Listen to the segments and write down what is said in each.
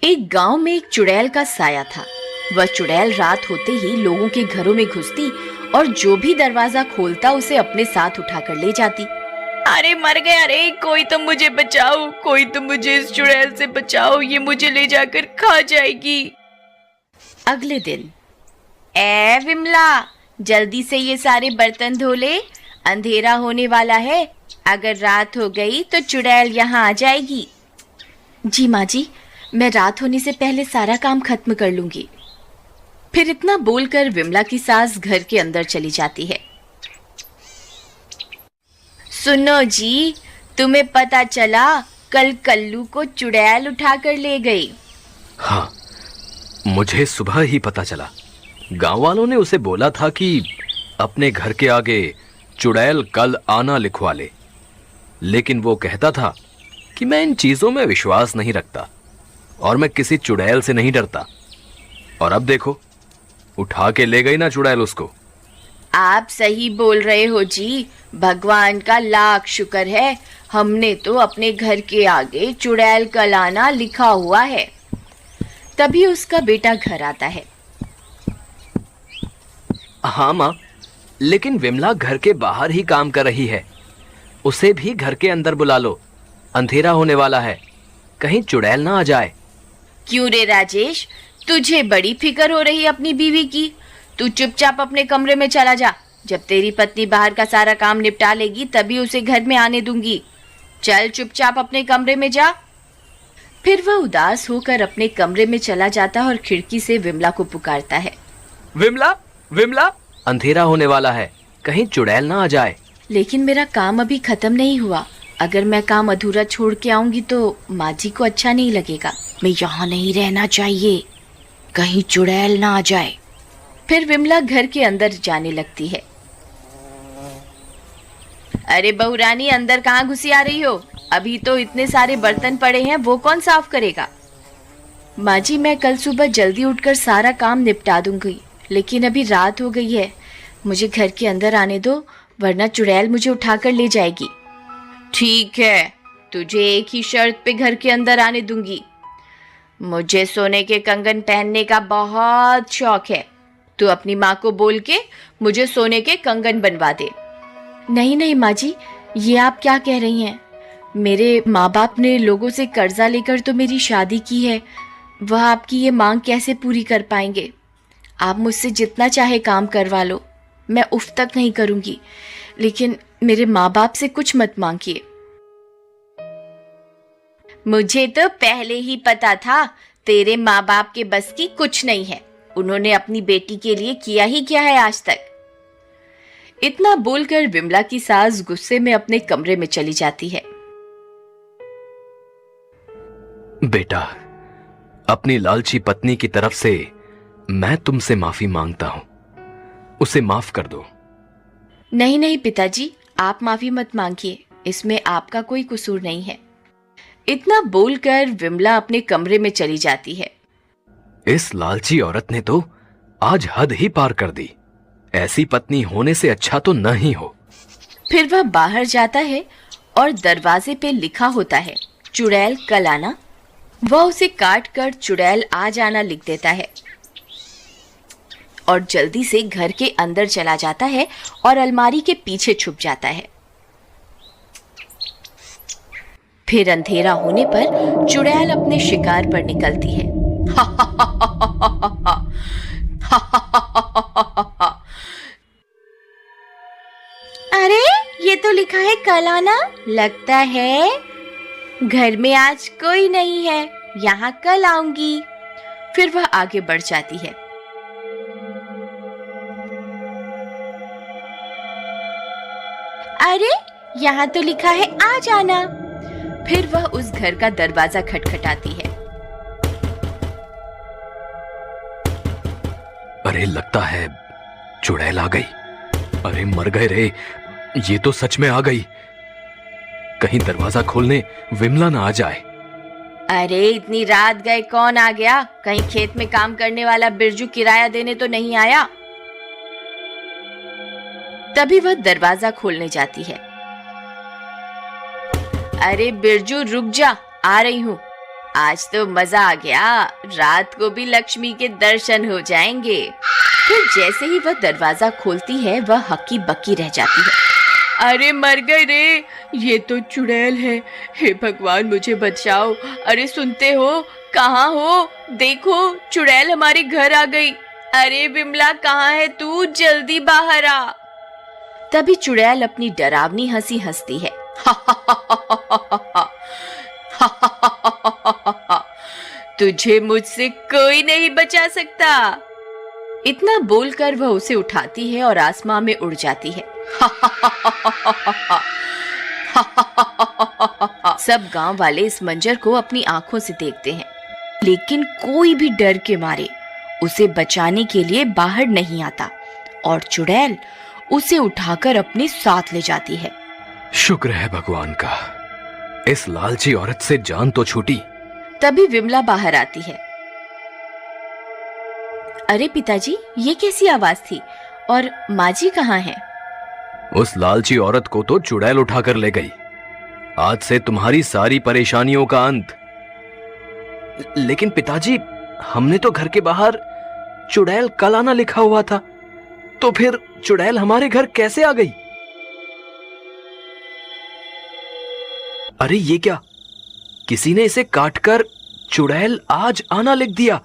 एक गांव में एक चुड़ैल का साया था। वह चुड़ैल रात होते ही लोगों के घरों में घुसती और जो भी दरवाजा खोलता उसे अपने साथ उठाकर ले जाती। अरे मर गया, अरे कोई तो मुझे बचाओ, कोई तो मुझे इस चुड़ैल से बचाओ, ये मुझे ले जाकर खा जाएगी। अगले दिन, ए विमला, जल्दी से ये सारे बर्तन धो ले, अंधेरा होने वाला है। अगर रात हो गई तो चुड़ैल यहाँ आ जाएगी। जी माँ जी, मैं रात होने से पहले सारा काम खत्म कर लूंगी। फिर इतना बोलकर विमला की सास घर के अंदर चली जाती है। सुनो जी, तुम्हें पता चला कल कल्लू को चुड़ैल उठाकर ले गई। हाँ, मुझे सुबह ही पता चला। गांव वालों ने उसे बोला था कि अपने घर के आगे चुड़ैल कल आना लिखवा ले, लेकिन वो कहता था कि मैं इन चीजों में विश्वास नहीं रखता और मैं किसी चुड़ैल से नहीं डरता। और अब देखो, उठा के ले गई ना चुड़ैल उसको। आप सही बोल रहे हो जी, भगवान का लाख शुक्र है, हमने तो अपने घर के आगे चुड़ैल कल आना लिखा हुआ है। तभी उसका बेटा घर आता है। हाँ माँ, लेकिन विमला घर के बाहर ही काम कर रही है, उसे भी घर के अंदर बुला लो, अंधेरा होने वाला है, कहीं चुड़ैल ना आ जाए। क्यों रे राजेश, तुझे बड़ी फिक्र हो रही है अपनी बीवी की। तू चुपचाप अपने कमरे में चला जा, जब तेरी पत्नी बाहर का सारा काम निपटा लेगी तभी उसे घर में आने दूंगी। चल चुपचाप अपने कमरे में जा। फिर वह उदास होकर अपने कमरे में चला जाता और खिड़की से विमला को पुकारता है। विमला, विमला, अंधेरा होने वाला है, कहीं चुड़ैल ना आ जाए। लेकिन मेरा काम अभी खत्म नहीं हुआ, अगर मैं काम अधूरा छोड़ के आऊंगी तो माँ जी को अच्छा नहीं लगेगा। मैं यहाँ नहीं रहना चाहिए, कहीं चुड़ैल ना आ जाए। फिर विमला घर के अंदर जाने लगती है। अरे बहू रानी, अंदर कहाँ घुसी आ रही हो? अभी तो इतने सारे बर्तन पड़े हैं, वो कौन साफ करेगा? माँ जी, मैं कल सुबह जल्दी उठकर सारा काम निपटा दूंगी, लेकिन अभी रात हो गई है, मुझे घर के अंदर आने दो, वरना चुड़ैल मुझे उठाकर ले जाएगी। ठीक है, तुझे एक ही शर्त पे घर के अंदर आने दूंगी। मुझे सोने के कंगन पहनने का बहुत शौक है, तू अपनी माँ को बोल के मुझे सोने के कंगन बनवा दे। नहीं नहीं माँ जी, ये आप क्या कह रही हैं? मेरे माँ बाप ने लोगों से कर्जा लेकर तो मेरी शादी की है, वह आपकी ये मांग कैसे पूरी कर पाएंगे? आप मुझसे जितना चाहे काम करवा लो, मैं उफ तक नहीं करूँगी, लेकिन मेरे माँ बाप से कुछ मत मांगिए। मुझे तो पहले ही पता था तेरे माँ बाप के बस की कुछ नहीं है, उन्होंने अपनी बेटी के लिए किया ही क्या है आज तक। इतना बोलकर विमला की सास गुस्से में अपने कमरे में चली जाती है। बेटा, अपनी लालची पत्नी की तरफ से मैं तुमसे माफी मांगता हूं, उसे माफ कर दो। नहीं नहीं पिताजी, आप माफी मत मांगिए, इसमें आपका कोई कसूर नहीं है। इतना बोलकर विमला अपने कमरे में चली जाती है। इस लालची औरत ने तो आज हद ही पार कर दी, ऐसी पत्नी होने से अच्छा तो न ही हो। फिर वह बाहर जाता है और दरवाजे पे लिखा होता है, चुड़ैल कल आना। वह उसे काट कर चुड़ैल आ जाना लिख देता है और जल्दी से घर के अंदर चला जाता है और अलमारी के पीछे छुप जाता है। फिर अंधेरा होने पर चुड़ैल अपने शिकार पर निकलती है। अरे ये तो लिखा है कल आना, लगता है घर में आज कोई नहीं है, यहाँ कल आऊंगी। फिर वह आगे बढ़ जाती है। अरे यहाँ तो लिखा है आ जाना। फिर वह उस घर का दरवाजा खटखटाती है। अरे लगता है चुड़ैल आ गई। अरे मर गए रे, ये तो सच में आ गई। कहीं दरवाजा खोलने विमला ना आ जाए। अरे इतनी रात गए कौन आ गया? कहीं खेत में काम करने वाला बिरजू किराया देने तो नहीं आया? तभी वह दरवाजा खोलने जाती है। अरे बिरजू रुक जा, आ रही हूँ। आज तो मजा आ गया, रात को भी लक्ष्मी के दर्शन हो जाएंगे। फिर जैसे ही वह दरवाजा खोलती है वह हक्की बक्की रह जाती है। अरे मर गए रे, ये तो चुड़ैल है। हे भगवान मुझे बचाओ। अरे सुनते हो, कहाँ हो? देखो चुड़ैल हमारे घर आ गई। अरे विमला कहाँ है तू? जल्दी बाहर आ। तभी चुड़ैल अपनी डरावनी हंसी हंसती है। तुझे मुझसे कोई नहीं बचा सकता। इतना बोलकर वह उसे उठाती है और आसमां में उड़ जाती है। सब गांव वाले इस मंजर को अपनी आंखों से देखते हैं, लेकिन कोई भी डर के मारे उसे बचाने के लिए बाहर नहीं आता और चुड़ैल उसे उठाकर अपने साथ ले जाती है। शुक्र है भगवान का, इस लालची औरत से जान तो छूटी। तभी विमला बाहर आती है। अरे पिताजी, ये कैसी आवाज थी? और माँ जी कहाँ हैं? उस लालची औरत को तो चुड़ैल उठाकर ले गई। आज से तुम्हारी सारी परेशानियों का अंत। लेकिन पिताजी, हमने तो घर के बाहर चुड़ैल कल आना लिखा हुआ था, तो फिर चुड़ैल हमारे घर कैसे आ गई? अरे ये क्या, किसी ने इसे काटकर चुड़ैल आज आना लिख दिया।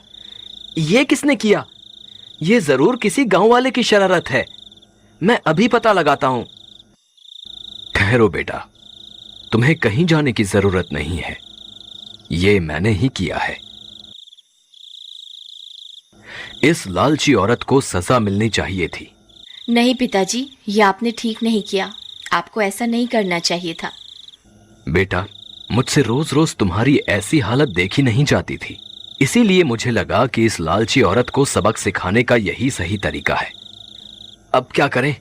ये किसने किया? ये जरूर किसी गांव वाले की शरारत है। मैं अभी पता लगाता हूं। ठहरो बेटा, तुम्हें कहीं जाने की जरूरत नहीं है, ये मैंने ही किया है। इस लालची औरत को सजा मिलनी चाहिए थी। नहीं पिताजी, ये आपने ठीक नहीं किया। आपको ऐसा नहीं करना चाहिए था। बेटा, मुझसे रोज रोज तुम्हारी ऐसी हालत देखी नहीं जाती थी, इसीलिए मुझे लगा कि इस लालची औरत को सबक सिखाने का यही सही तरीका है। अब क्या करें?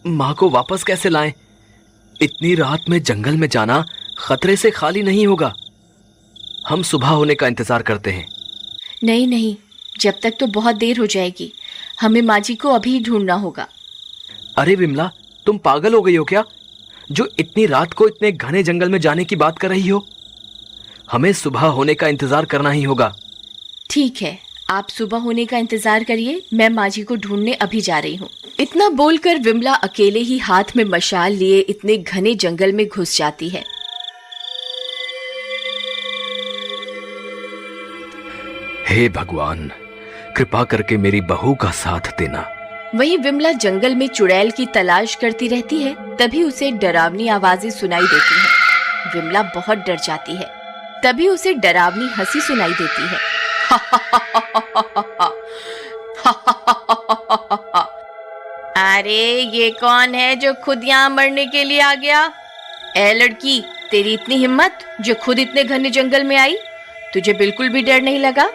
माँ को वापस कैसे लाएं? इतनी रात में जंगल में जाना खतरे से खाली नहीं होगा। हम सुबह होने का इंतजार करते हैं। नहीं नहीं, जब तक तो बहुत देर हो जाएगी। हमें माँ जी को अभी ढूंढना होगा। अरे विमला, तुम पागल हो गई हो क्या, जो इतनी रात को इतने घने जंगल में जाने की बात कर रही हो? हमें सुबह होने का इंतजार करना ही होगा। ठीक है, आप सुबह होने का इंतजार करिए, मैं माँ जी को ढूंढने अभी जा रही हूँ। इतना बोलकर विमला अकेले ही हाथ में मशाल लिए इतने घने जंगल में घुस जाती है। हे भगवान, कृपा करके मेरी बहू का साथ देना। वहीं विमला जंगल में चुड़ैल की तलाश करती रहती है। तभी उसे डरावनी आवाजें सुनाई देती हैं। विमला बहुत डर जाती है। तभी उसे डरावनी हंसी सुनाई देती है। अरे ये कौन है जो खुद यहाँ मरने के लिए आ गया? ए लड़की, तेरी इतनी हिम्मत जो खुद इतने घने जंगल में आई? तुझे बिल्कुल भी डर नहीं लगा?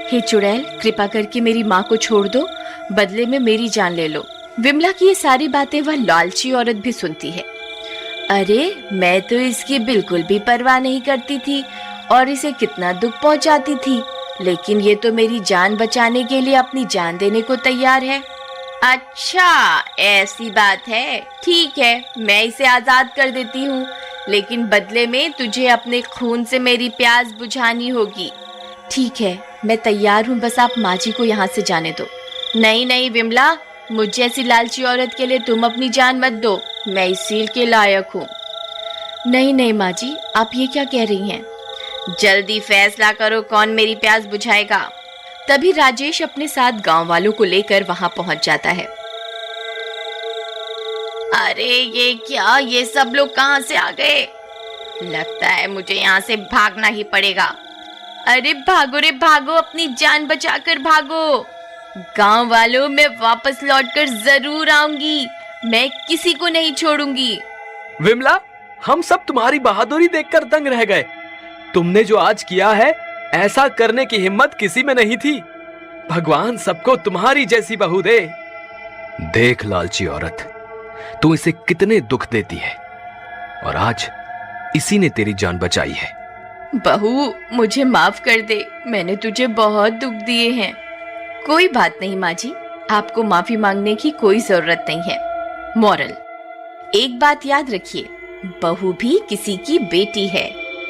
हे चुड़ैल, कृपा करके मेरी माँ को छोड़ दो, बदले में मेरी जान ले लो। विमला की ये सारी बातें वह लालची औरत भी सुनती है। अरे मैं तो इसकी बिल्कुल भी परवाह नहीं करती थी और इसे कितना दुख पहुंचाती थी, लेकिन ये तो मेरी जान बचाने के लिए अपनी जान देने को तैयार है। अच्छा ऐसी बात है, ठीक है, मैं इसे आजाद कर देती हूँ, लेकिन बदले में तुझे अपने खून से मेरी प्यास बुझानी होगी। ठीक है, मैं तैयार हूँ, बस आप माँ जी को यहाँ से जाने दो। नहीं नहीं विमला, मुझ जैसी लालची औरत के लिए तुम अपनी जान मत दो, मैं इस सील के लायक हूँ। नहीं नहीं माँ जी, आप ये क्या कह रही हैं? जल्दी फैसला करो, कौन मेरी प्यास बुझाएगा। तभी राजेश अपने साथ गांव वालों को लेकर वहां पहुंच जाता है। अरे ये क्या, ये सब लोग कहां से आ गए? लगता है मुझे यहाँ से भागना ही पड़ेगा। अरे भागो रे भागो, अपनी जान बचाकर भागो। गांव वालों, मैं वापस लौटकर जरूर आऊंगी, मैं किसी को नहीं छोड़ूंगी। विमला, हम सब तुम्हारी बहादुरी देखकर दंग रह गए। तुमने जो आज किया है, ऐसा करने की हिम्मत किसी में नहीं थी। भगवान सबको तुम्हारी जैसी बहू दे। देख लालची औरत, तू इसे कितने दुख देती है और आज इसी ने तेरी जान बचाई है। बहू मुझे माफ कर दे, मैंने तुझे बहुत दुख दिए हैं। कोई बात नहीं माँ जी, आपको माफी मांगने की कोई जरूरत नहीं है। मॉरल, एक बात याद रखिए, बहू भी किसी की बेटी है।